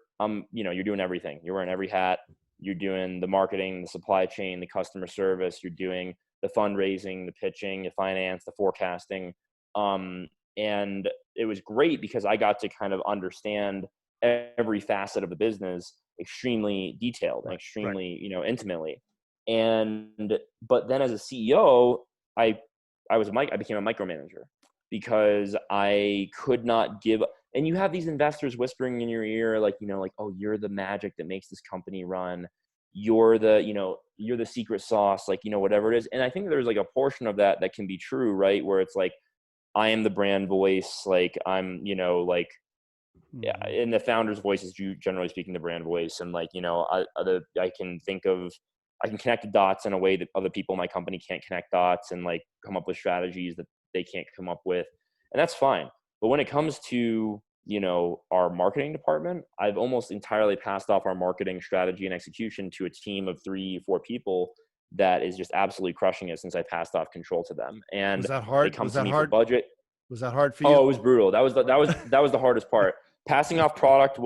Speaker 2: you're doing everything. You're wearing every hat. You're doing the marketing, the supply chain, the customer service. You're doing the fundraising, the pitching, the finance, the forecasting. And it was great because I got to kind of understand every facet of the business extremely detailed and extremely, intimately. But then as a CEO, I became a micromanager because I could not give. And you have these investors whispering in your ear, like, oh, you're the magic that makes this company run. You're the secret sauce, like, whatever it is. And I think there's like a portion of that can be true, right? Where it's like, I am the brand voice. Like I'm, yeah, in the founder's voice is generally speaking the brand voice. And like, I can connect the dots in a way that other people in my company can't connect dots, and like come up with strategies that they can't come up with. And that's fine. But when it comes to, our marketing department, I've almost entirely passed off our marketing strategy and execution to a team of 3-4 people that is just absolutely crushing it since I passed off control to them. And
Speaker 1: was that hard?
Speaker 2: They come to me for budget.
Speaker 1: Was that hard for you?
Speaker 2: Oh, it was brutal. That was the hardest part. Passing off product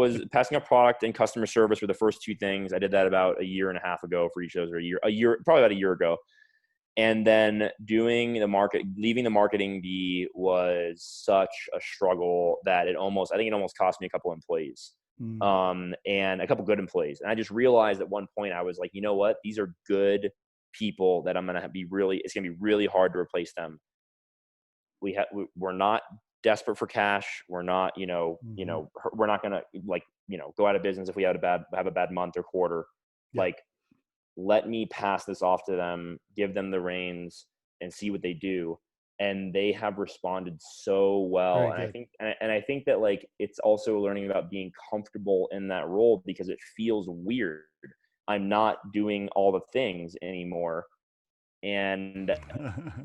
Speaker 2: and customer service were the first 2 things. I did that about a year and a half ago for each of those, or probably about a year ago. And then leaving the marketing bee was such a struggle that it almost cost me a couple employees, and a couple good employees. And I just realized at one point, I was like, you know what? These are good people that it's going to be really hard to replace them. We're not desperate for cash. We're not, we're not going to go out of business if we have a bad month or quarter. Yeah. Like, let me pass this off to them, give them the reins, and see what they do. And they have responded so well. And I think that like, it's also learning about being comfortable in that role, because it feels weird. I'm not doing all the things anymore. And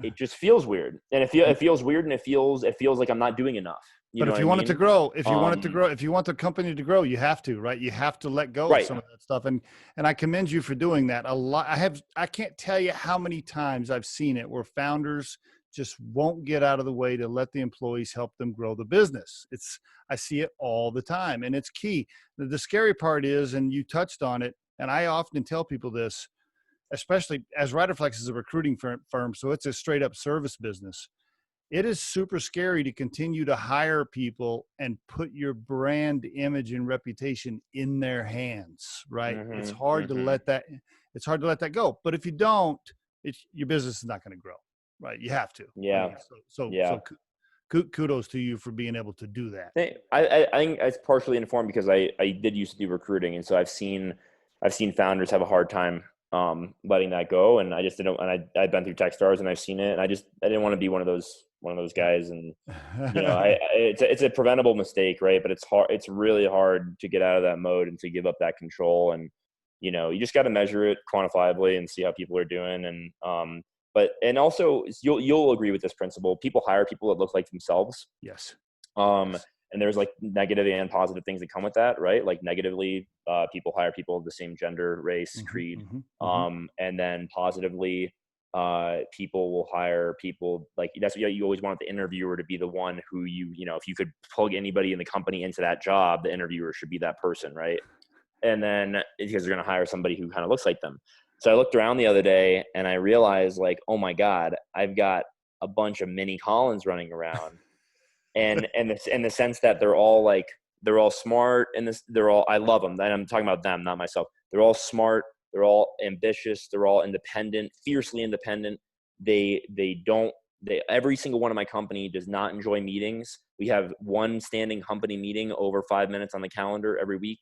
Speaker 2: it just feels weird. And it feels weird, and it feels like I'm not doing enough.
Speaker 1: But if you want it to grow, if you want the company to grow, you have to, right? You have to let go of some of that stuff. And I commend you for doing that a lot. I can't tell you how many times I've seen it where founders just won't get out of the way to let the employees help them grow the business. I see it all the time, and it's key. The scary part is, and you touched on it, and I often tell people this, especially as Riderflex is a recruiting firm, so it's a straight up service business. It is super scary to continue to hire people and put your brand image and reputation in their hands, right? It's hard to let that go. But if you don't, your business is not going to grow, right? You have to.
Speaker 2: Yeah.
Speaker 1: I mean, so
Speaker 2: Yeah.
Speaker 1: kudos to you for being able to do that.
Speaker 2: I think it's partially informed because I did used to do recruiting, and so I've seen founders have a hard time letting that go, and I just didn't. And I've been through Techstars, and I've seen it, and I didn't want to be one of those guys. And it's a preventable mistake, right? But it's hard. It's really hard to get out of that mode and to give up that control. And you just got to measure it quantifiably and see how people are doing. And and also you'll agree with this principle. People hire people that look like themselves.
Speaker 1: Yes.
Speaker 2: And there's like negative and positive things that come with that, right? Like negatively, people hire people of the same gender, race, creed. And then positively, people will hire people like that's what you always want the interviewer to be, the one who if you could plug anybody in the company into that job, the interviewer should be that person, right? And then because they're going to hire somebody who kind of looks like them. So I looked around the other day and I realized, like, oh my God, I've got a bunch of mini Collins running around. And in the sense that they're all smart, and I love them. And I'm talking about them, not myself. They're all smart. They're all ambitious. They're all independent, fiercely independent. Every single one of my company does not enjoy meetings. We have one standing company meeting over 5 minutes on the calendar every week.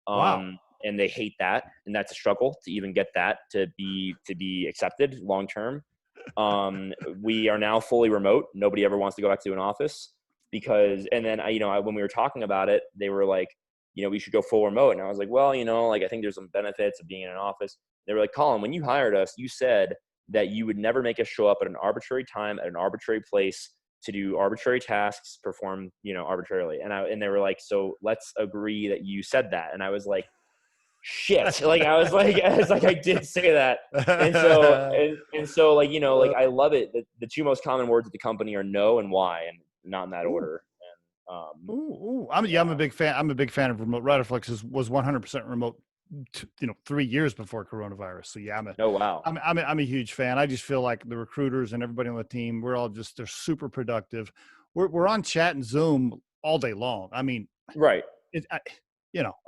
Speaker 1: Wow.
Speaker 2: And they hate that. And that's a struggle to even get that to be accepted long-term. We are now fully remote. Nobody ever wants to go back to an office and then when we were talking about it, they were like, we should go full remote. And I was like, well, I think there's some benefits of being in an office. They were like, Colin, when you hired us, you said that you would never make us show up at an arbitrary time at an arbitrary place to do arbitrary tasks, perform, arbitrarily. And they were like, so let's agree that you said that. And I was like, shit. I did say that. And so I love it. The two most common words of the company are no and why, and not in that order. And
Speaker 1: I'm a big fan. I'm a big fan of remote. Riderflex was 100% remote, 3 years before coronavirus. So yeah, I'm a huge fan. I just feel like the recruiters and everybody on the team, they're super productive. We're on chat and Zoom all day long. I mean,
Speaker 2: right.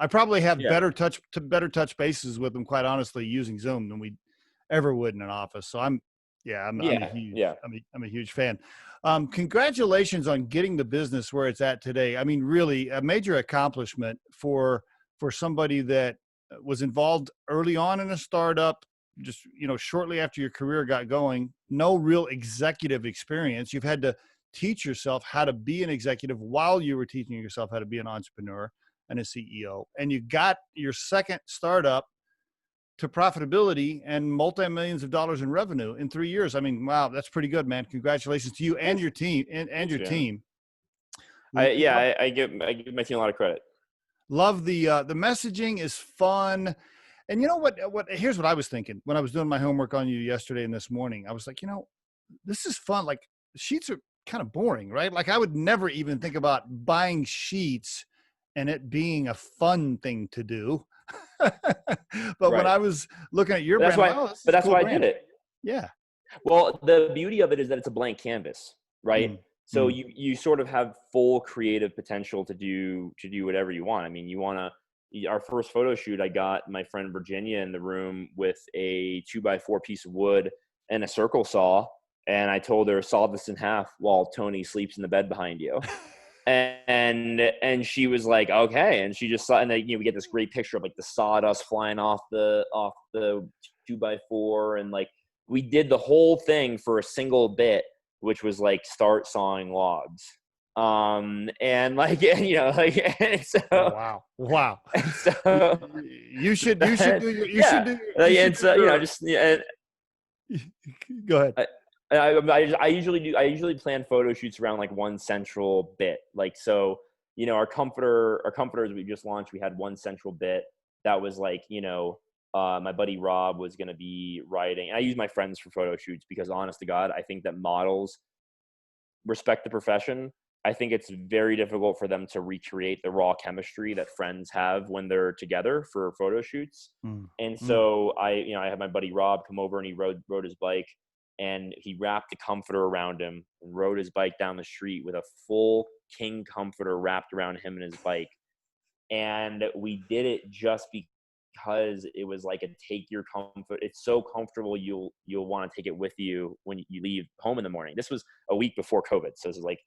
Speaker 1: I probably have better touch bases with them, quite honestly, using Zoom than we ever would in an office. So I'm a huge fan. Congratulations on getting the business where it's at today. I mean, really a major accomplishment for somebody that was involved early on in a startup, just, shortly after your career got going, no real executive experience. You've had to teach yourself how to be an executive while you were teaching yourself how to be an entrepreneur and a CEO. And you got your second startup to profitability and multi-millions of dollars in revenue in 3 years. I mean, wow, that's pretty good, man. Congratulations to you and your team and your team.
Speaker 2: I give my team a lot of credit.
Speaker 1: Love the messaging is fun. And you know what, here's what I was thinking when I was doing my homework on you yesterday and this morning. I was like, this is fun. Like, sheets are kind of boring, right? Like, I would never even think about buying sheets and it being a fun thing to do. But when I was looking at your brand,
Speaker 2: that's why I did it.
Speaker 1: Yeah.
Speaker 2: Well, the beauty of it is that it's a blank canvas, right? So you sort of have full creative potential to do whatever you want. I mean, our first photo shoot, I got my friend Virginia in the room with a 2x4 piece of wood and a circle saw. And I told her, saw this in half while Tony sleeps in the bed behind you. And she was like, okay. And she just saw, and then, we get this great picture of like the sawdust flying off the 2x4. And like, we did the whole thing for a single bit, which was like start sawing logs. And like, and so,
Speaker 1: wow.
Speaker 2: And so
Speaker 1: you should do go ahead.
Speaker 2: I usually plan photo shoots around like one central bit. Like, so, our comforters we just launched, we had one central bit that was like, my buddy Rob was going to be writing. And I use my friends for photo shoots because, honest to God, I think that models respect the profession. I think it's very difficult for them to recreate the raw chemistry that friends have when they're together for photo shoots.
Speaker 1: Mm.
Speaker 2: And so I had my buddy Rob come over, and he rode his bike, and he wrapped a comforter around him and rode his bike down the street with a full king comforter wrapped around him and his bike. And we did it just because it was like a take your comfort. It's so comfortable. You'll want to take it with you when you leave home in the morning. This was a week before COVID. So this is like,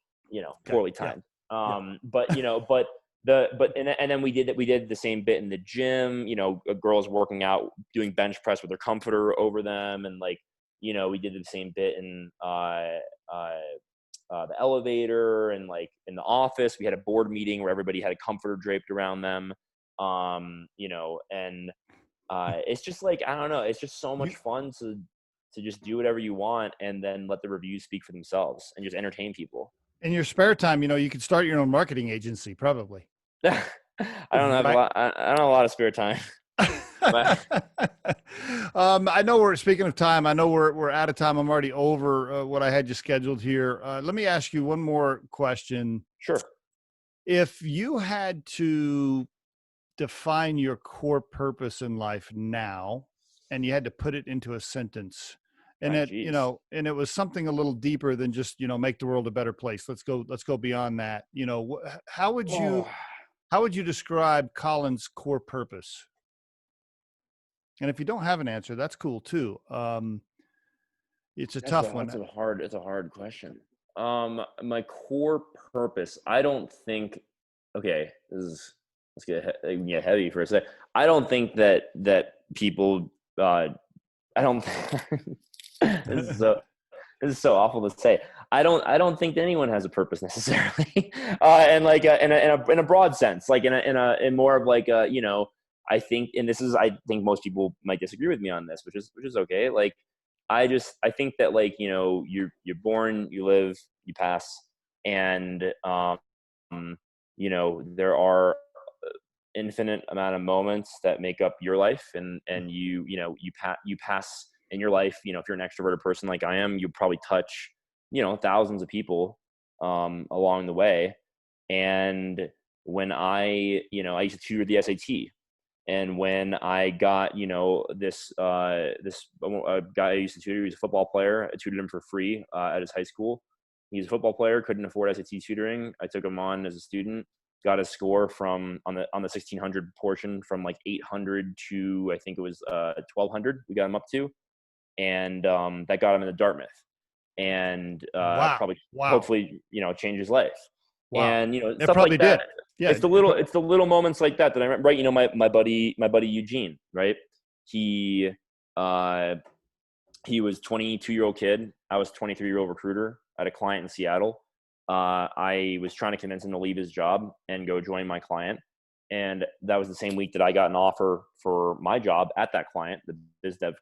Speaker 2: poorly timed.
Speaker 1: Yeah.
Speaker 2: But and then we did the same bit in the gym, girls working out, doing bench press with their comforter over them. And like, we did the same bit in, the elevator, and like in the office, we had a board meeting where everybody had a comforter draped around them. And it's just like, I don't know, it's just so much fun to just do whatever you want and then let the reviews speak for themselves and just entertain people.
Speaker 1: In your spare time, you could start your own marketing agency, probably.
Speaker 2: I don't have a lot. I don't have a lot of spare time.
Speaker 1: I know we're speaking of time. I know we're out of time. I'm already over what I had you scheduled here. Let me ask you one more question.
Speaker 2: Sure.
Speaker 1: If you had to define your core purpose in life now, and you had to put it into a sentence, and and it was something a little deeper than just, make the world a better place. Let's go beyond that. How would you describe Colin's core purpose? And if you don't have an answer, that's cool too. It's a tough one.
Speaker 2: It's a hard question. My core purpose, I don't think, okay, let's get heavy for a second. I don't think that people, I don't, this is so awful to say. I don't think that anyone has a purpose necessarily. And like, in a broad sense, like in more of like, I think, and I think most people might disagree with me on this, which is okay. Like, I think that, like, you're born, you live, you pass, and, there are infinite amount of moments that make up your life, and you pass in your life. If you're an extroverted person like I am, you probably touch, thousands of people, along the way. And when I used to tutor the SAT. And when I got, this guy I used to tutor, he was a football player. I tutored him for free at his high school. He's a football player, couldn't afford SAT tutoring. I took him on as a student, got his score from on the 1600 portion from like 800 to, I think it was 1200. We got him up to, and that got him into Dartmouth, and hopefully change his life. Wow. And stuff like that. Yeah. It's the little moments like that I remember, right? My buddy Eugene, right? He was 22-year-old kid. I was 23-year-old recruiter at a client in Seattle. I was trying to convince him to leave his job and go join my client. And that was the same week that I got an offer for my job at that client, the biz dev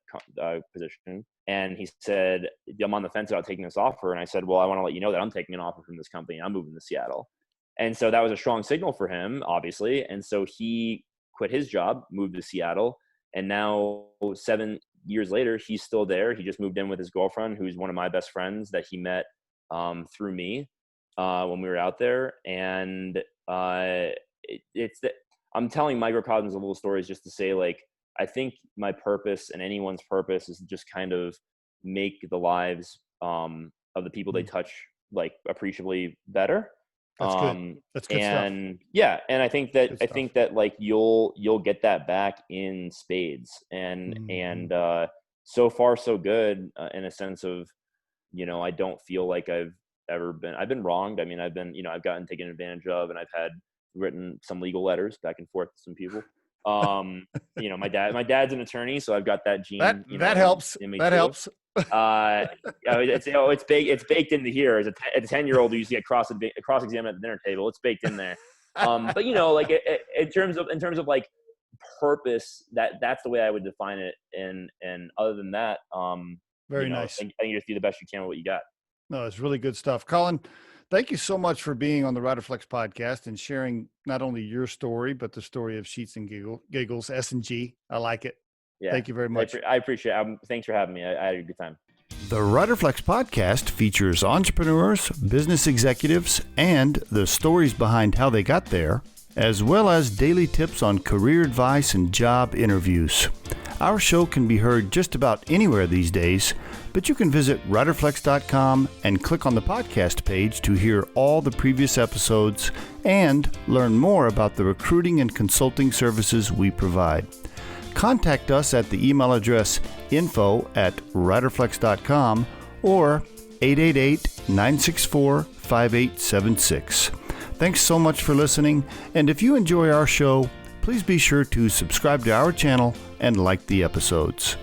Speaker 2: position. And he said, I'm on the fence about taking this offer. And I said, well, I want to let you know that I'm taking an offer from this company. I'm moving to Seattle. And so that was a strong signal for him, obviously. And so he quit his job, moved to Seattle. And now 7 years later, he's still there. He just moved in with his girlfriend, who's one of my best friends that he met through me when we were out there. And I'm telling microcosms of little stories just to say, like, I think my purpose and anyone's purpose is to just kind of make the lives of the people they touch, like, appreciably better.
Speaker 1: That's good. That's good
Speaker 2: and
Speaker 1: stuff.
Speaker 2: Yeah, and I think that like you'll get that back in spades, and so far so good, in a sense of, I don't feel like I've been wronged. I mean, I've gotten taken advantage of, and I've had written some legal letters back and forth to some people. My dad's an attorney, so I've got that gene.
Speaker 1: That helps. That helps.
Speaker 2: It's baked into here. As a 10-year-old who used to get cross-examined at the dinner table, it's baked in there. But like in terms of like purpose, that's the way I would define it. And other than that,
Speaker 1: very nice.
Speaker 2: I think you just do the best you can with what you got.
Speaker 1: No, it's really good stuff. Colin, thank you so much for being on the Riderflex podcast and sharing not only your story, but the story of Sheets and Giggles, S&G. I like it.
Speaker 2: Yeah.
Speaker 1: Thank you very much.
Speaker 2: I appreciate it. Thanks for having me. I had a good time.
Speaker 1: The Riderflex podcast features entrepreneurs, business executives, and the stories behind how they got there, as well as daily tips on career advice and job interviews. Our show can be heard just about anywhere these days, but you can visit riderflex.com and click on the podcast page to hear all the previous episodes and learn more about the recruiting and consulting services we provide. Contact us at the email address info@riderflex.com or 888-964-5876. Thanks so much for listening, and if you enjoy our show, please be sure to subscribe to our channel and like the episodes.